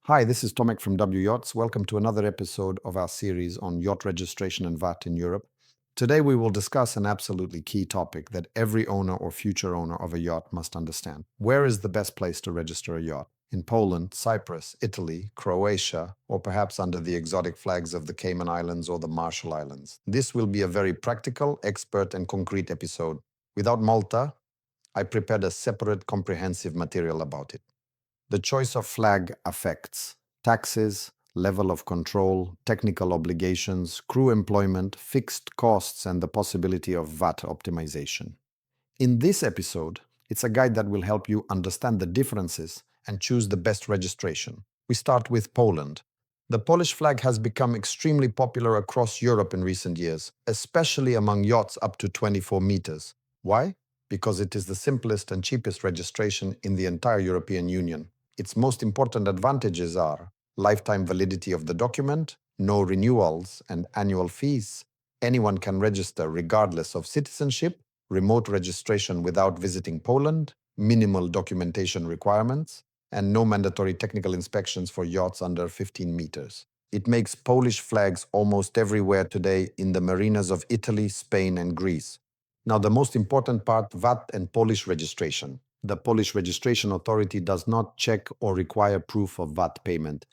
Hi, this is Tomek from W Yachts. Welcome to another episode of our series on yacht registration and VAT in Europe. Today we will discuss an absolutely key topic that every owner or future owner of a yacht must understand. Where is the best place to register a yacht? In Poland, Cyprus, Italy, Croatia, or perhaps under the exotic flags of the Cayman Islands or the Marshall Islands? This will be a very practical, expert, and concrete episode. Without Malta, I prepared a separate comprehensive material about it. The choice of flag affects taxes, level of control, technical obligations, crew employment, fixed costs, and the possibility of VAT optimization. In this episode, it's a guide that will help you understand the differences and choose the best registration. We start with Poland. The Polish flag has become extremely popular across Europe in recent years, especially among yachts up to 24 meters. Why? Because it is the simplest and cheapest registration in the entire European Union. Its most important advantages are lifetime validity of the document, no renewals and annual fees. Anyone can register regardless of citizenship, remote registration without visiting Poland, minimal documentation requirements, and no mandatory technical inspections for yachts under 15 meters. It makes Polish flags almost everywhere today in the marinas of Italy, Spain, and Greece. Now, the most important part, VAT and Polish registration. The Polish Registration Authority does not check or require proof of VAT payment,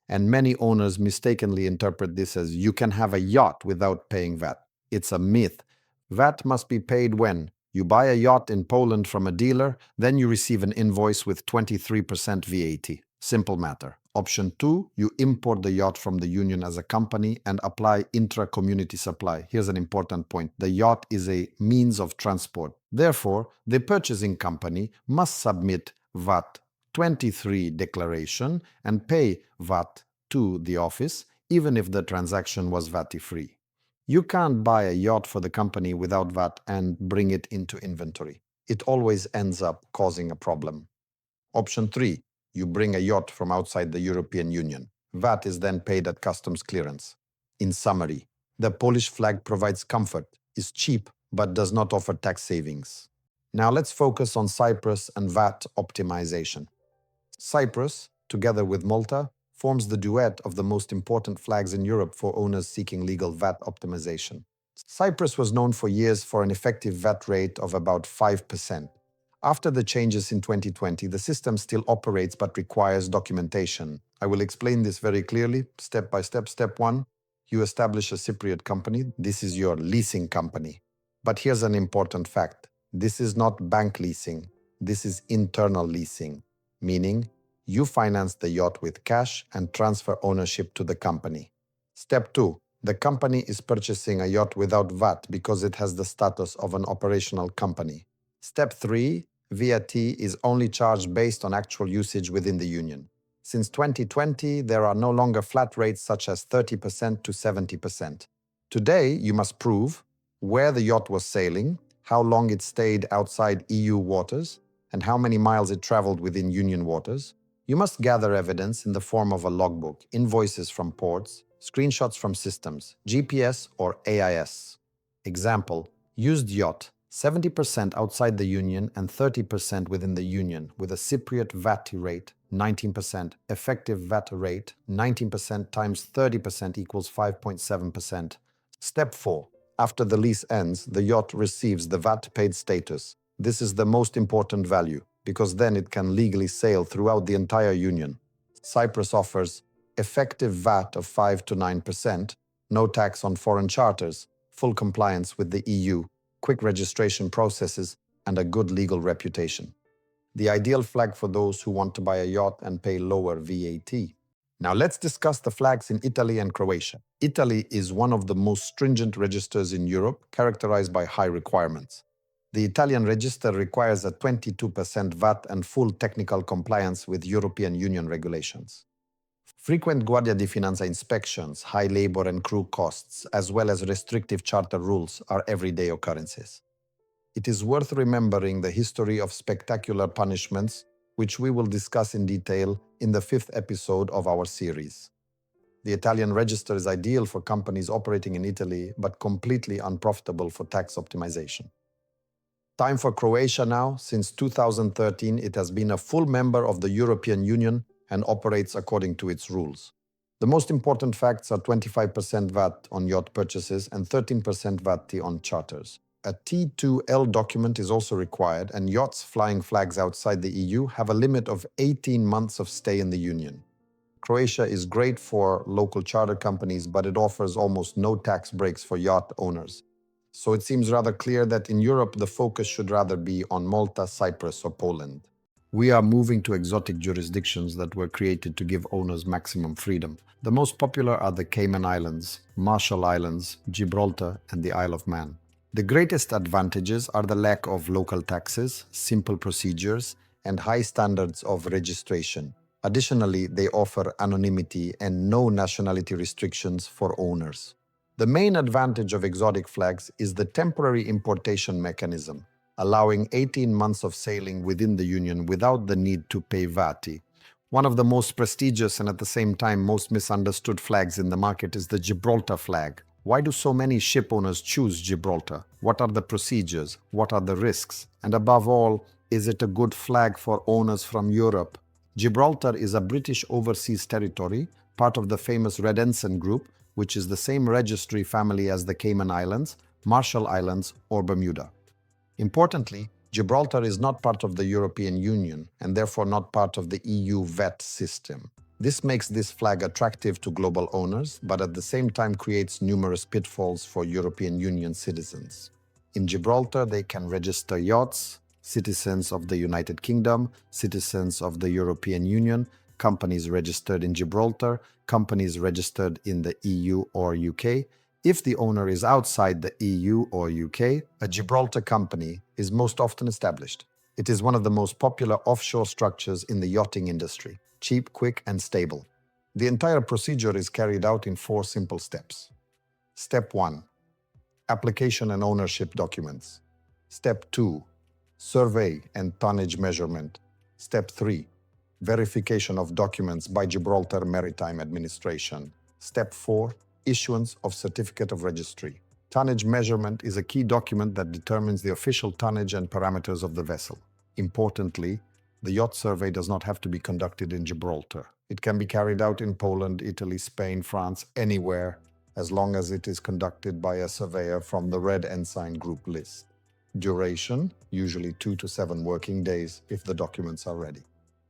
and many owners mistakenly interpret this as you can have a yacht without paying VAT. It's a myth. VAT must be paid when you buy a yacht in Poland from a dealer, then you receive an invoice with 23% VAT. Simple matter. Option 2, you import the yacht from the union as a company and apply intra-community supply. Here's an important point. The yacht is a means of transport. Therefore, the purchasing company must submit VAT 23 declaration and pay VAT to the office, even if the transaction was VAT-free. You can't buy a yacht for the company without VAT and bring it into inventory. It always ends up causing a problem. Option 3. You bring a yacht from outside the European Union. VAT is then paid at customs clearance. In summary, the Polish flag provides comfort, is cheap, but does not offer tax savings. Now let's focus on Cyprus and VAT optimization. Cyprus, together with Malta, forms the duet of the most important flags in Europe for owners seeking legal VAT optimization. Cyprus was known for years for an effective VAT rate of about 5%. After the changes in 2020, the system still operates but requires documentation. I will explain this very clearly, step by step. Step 1, you establish a Cypriot company. This is your leasing company. But here's an important fact. This is not bank leasing. This is internal leasing, meaning you finance the yacht with cash and transfer ownership to the company. Step 2, the company is purchasing a yacht without VAT because it has the status of an operational company. Step 3, VAT is only charged based on actual usage within the union. Since 2020, there are no longer flat rates such as 30% to 70%. Today, you must prove where the yacht was sailing, how long it stayed outside EU waters, and how many miles it traveled within union waters. You must gather evidence in the form of a logbook, invoices from ports, screenshots from systems, GPS or AIS. Example, used yacht, 70% outside the union and 30% within the union, with a Cypriot VAT rate, 19%, effective VAT rate, 19% times 30% equals 5.7%. Step 4. After the lease ends, the yacht receives the VAT-paid status. This is the most important value, because then it can legally sail throughout the entire union. Cyprus offers effective VAT of 5 to 9%, no tax on foreign charters, full compliance with the EU, quick registration processes, and a good legal reputation. The ideal flag for those who want to buy a yacht and pay lower VAT. Now let's discuss the flags in Italy and Croatia. Italy is one of the most stringent registers in Europe, characterized by high requirements. The Italian register requires a 22% VAT and full technical compliance with European Union regulations. Frequent Guardia di Finanza inspections, high labor and crew costs, as well as restrictive charter rules are everyday occurrences. It is worth remembering the history of spectacular punishments, which we will discuss in detail in the 5th episode of our series. The Italian register is ideal for companies operating in Italy, but completely unprofitable for tax optimization. Time for Croatia now. Since 2013, it has been a full member of the European Union and operates according to its rules. The most important facts are 25% VAT on yacht purchases and 13% VAT on charters. A T2L document is also required, and yachts flying flags outside the EU have a limit of 18 months of stay in the Union. Croatia is great for local charter companies, but it offers almost no tax breaks for yacht owners. So it seems rather clear that in Europe the focus should rather be on Malta, Cyprus, or Poland. We are moving to exotic jurisdictions that were created to give owners maximum freedom. The most popular are the Cayman Islands, Marshall Islands, Gibraltar, and the Isle of Man. The greatest advantages are the lack of local taxes, simple procedures, and high standards of registration. Additionally, they offer anonymity and no nationality restrictions for owners. The main advantage of exotic flags is the temporary importation mechanism, allowing 18 months of sailing within the Union without the need to pay VAT. One of the most prestigious and at the same time most misunderstood flags in the market is the Gibraltar flag. Why do so many ship owners choose Gibraltar? What are the procedures? What are the risks? And above all, is it a good flag for owners from Europe? Gibraltar is a British overseas territory, part of the famous Red Ensign Group, which is the same registry family as the Cayman Islands, Marshall Islands, or Bermuda. Importantly, Gibraltar is not part of the European Union and therefore not part of the EU VAT system. This makes this flag attractive to global owners, but at the same time creates numerous pitfalls for European Union citizens. In Gibraltar, they can register yachts, citizens of the United Kingdom, citizens of the European Union, companies registered in Gibraltar, companies registered in the EU or UK. If the owner is outside the EU or UK, a Gibraltar company is most often established. It is one of the most popular offshore structures in the yachting industry. Cheap, quick, and stable. The entire procedure is carried out in 4 simple steps. Step 1. Application and ownership documents. Step 2. Survey and tonnage measurement. Step 3. Verification of documents by Gibraltar Maritime Administration. Step 4. Issuance of certificate of registry. Tonnage measurement is a key document that determines the official tonnage and parameters of the vessel. Importantly, the yacht survey does not have to be conducted in Gibraltar. It can be carried out in Poland, Italy, Spain, France, anywhere, as long as it is conducted by a surveyor from the Red Ensign Group list. Duration, usually 2 to 7 working days if the documents are ready.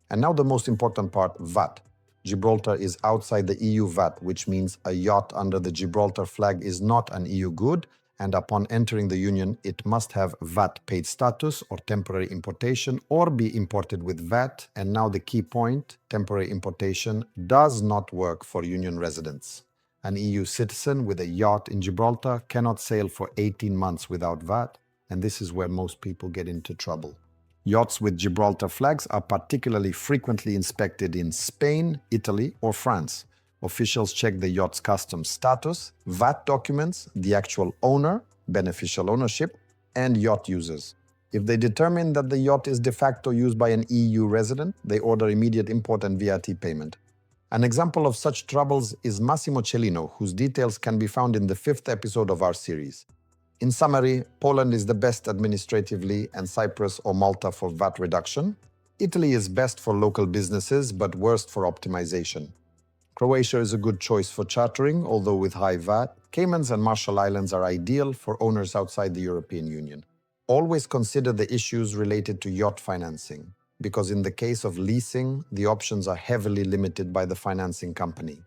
And now the most important part, VAT. Gibraltar is outside the EU VAT, which means a yacht under the Gibraltar flag is not an EU good, and upon entering the Union, it must have VAT-paid status or temporary importation or be imported with VAT. And now the key point, temporary importation does not work for Union residents. An EU citizen with a yacht in Gibraltar cannot sail for 18 months without VAT, and this is where most people get into trouble. Yachts with Gibraltar flags are particularly frequently inspected in Spain, Italy, or France. Officials check the yacht's customs status, VAT documents, the actual owner, beneficial ownership, and yacht users. If they determine that the yacht is de facto used by an EU resident, they order immediate import and VAT payment. An example of such troubles is Massimo Cellino, whose details can be found in the 5th episode of our series. In summary, Poland is the best administratively and Cyprus or Malta for VAT reduction. Italy is best for local businesses but worst for optimization. Croatia is a good choice for chartering, although with high VAT. Caymans and Marshall Islands are ideal for owners outside the European Union. Always consider the issues related to yacht financing, because in the case of leasing, the options are heavily limited by the financing company.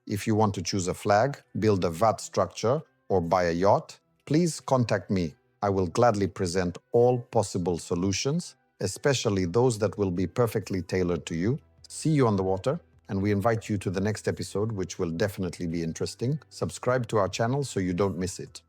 If you want to choose a flag, build a VAT structure, or buy a yacht, please contact me. I will gladly present all possible solutions, especially those that will be perfectly tailored to you. See you on the water, and we invite you to the next episode, which will definitely be interesting. Subscribe to our channel so you don't miss it.